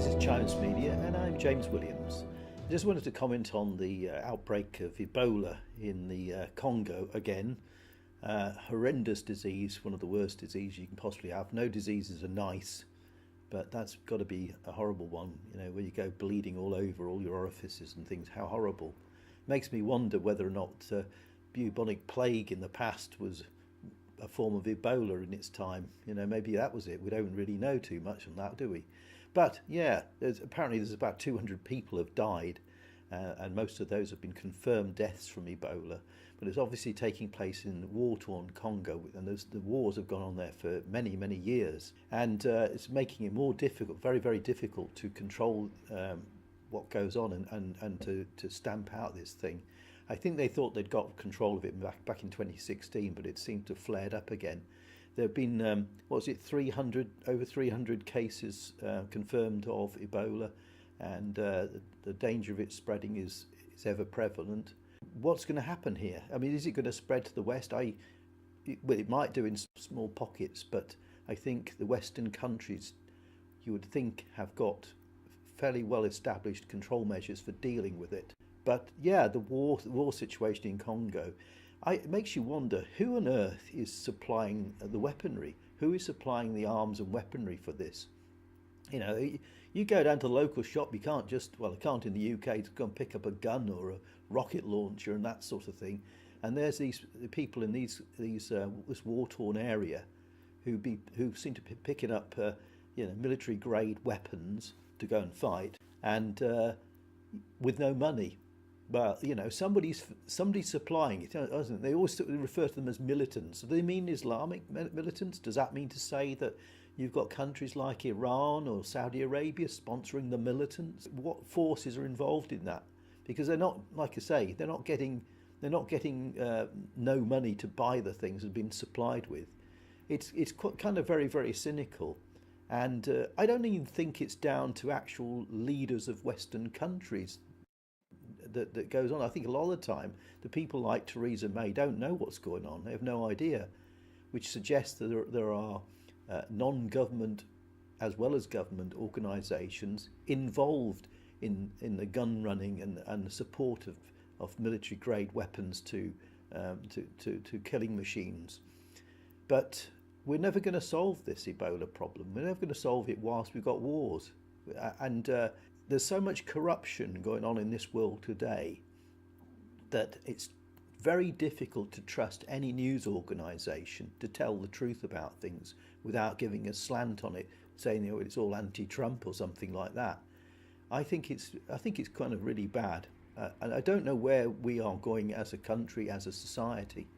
This is Chimes Media and I'm James Williams. I just wanted to comment on the outbreak of Ebola in the Congo again. Horrendous disease, one of the worst diseases you can possibly have. No diseases are nice, but that's got to be a horrible one, you know, where you go bleeding all over all your orifices and things. How horrible. Makes me wonder whether or not bubonic plague in the past was a form of Ebola in its time. You know, maybe that was it. We don't really know too much on that, do we? But yeah, apparently there's about 200 people have died, and most of those have been confirmed deaths from Ebola. But it's obviously taking place in war-torn Congo, and the wars have gone on there for many, many years. And it's making it more difficult, very, very difficult to control what goes on and to stamp out this thing. I think they thought they'd got control of it back in 2016, but it seemed to have flared up again. There have been, over 300 cases confirmed of Ebola, and the danger of it spreading is ever prevalent. What's going to happen here? I mean, is it going to spread to the West? Well, it might do in small pockets, but I think the Western countries, you would think, have got fairly well established control measures for dealing with it. But yeah, the war situation in Congo, it makes you wonder, who on earth is supplying the weaponry? Who is supplying the arms and weaponry for this? You know, you go down to the local shop, you can't just, well, I can't in the UK, to go and pick up a gun or a rocket launcher and that sort of thing. And there's these people in this war-torn area who seem to be picking up, military-grade weapons to go and fight, and with no money. But you know, somebody's supplying it, doesn't they? They always refer to them as militants. Do they mean Islamic militants? Does that mean to say that you've got countries like Iran or Saudi Arabia sponsoring the militants? What forces are involved in that? Because they're not, like I say, they're not getting no money to buy the things they've been supplied with. It's kind of very, very cynical. And I don't even think it's down to actual leaders of Western countries that goes on. I think a lot of the time the people like Theresa May don't know what's going on. They have no idea, which suggests that there are non-government as well as government organisations involved in the gun running and the support of military grade weapons to killing machines. But we're never going to solve this Ebola problem. We're never going to solve it whilst we've got wars. And there's so much corruption going on in this world today that it's very difficult to trust any news organisation to tell the truth about things without giving a slant on it, saying, you know, it's all anti-Trump or something like that. I think it's kind of really bad, and I don't know where we are going as a country, as a society,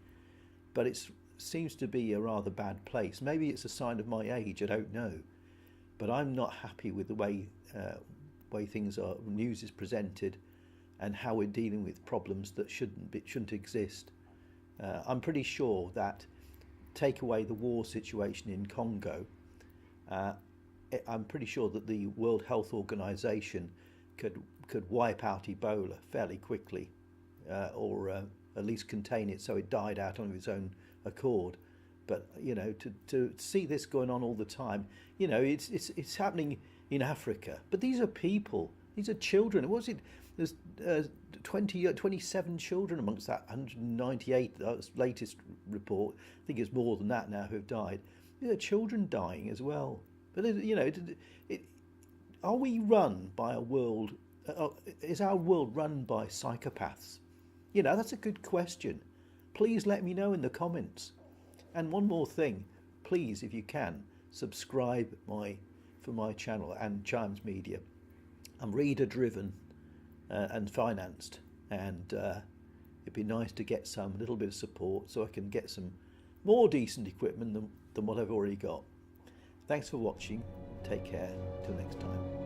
but it seems to be a rather bad place. Maybe it's a sign of my age, I don't know, but I'm not happy with the way things are, news is presented, and how we're dealing with problems that shouldn't exist. I'm pretty sure that take away the war situation in Congo, I'm pretty sure that the World Health Organization could wipe out Ebola fairly quickly, or at least contain it so it died out on its own accord. But you know, to see this going on all the time, you know, it's happening in Africa. But these are people, these are children. What was it? There's 27 children amongst that 198. That was latest report. I think it's more than that now who have died. There are children dying as well. But you know, are we run by a world? Is our world run by psychopaths? You know, that's a good question. Please let me know in the comments. And one more thing, please, if you can, subscribe for my channel and Chimes Media. I'm reader driven and financed, and it'd be nice to get some little bit of support so I can get some more decent equipment than what I've already got. Thanks for watching. Take care. Till next time.